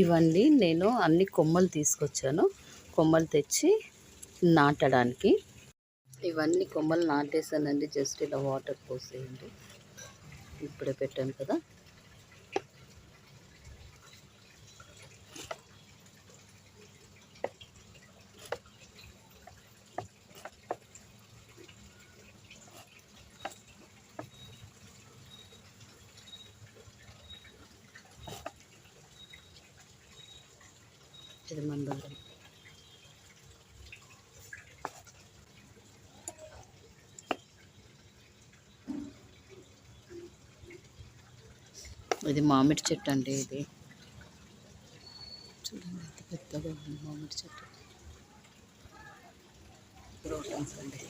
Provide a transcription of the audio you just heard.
ఇవన్నీ నేను అన్ని కొమ్మలు తీసుకొచ్చాను, కొమ్మలు తెచ్చి నాటడానికి. ఇవన్నీ కొమ్మలు నాటేసానండి. జస్ట్ ఇలా వాటర్ పోసేయండి. ఇప్పుడే పెట్టాను కదా. ఇది మందారం. ఇది మామిడి చెట్టు అండి. ఇది చూడండి ఎంత పెద్దగా ఉంది మామిడి చెట్టు. క్రోటన్స్ అండి.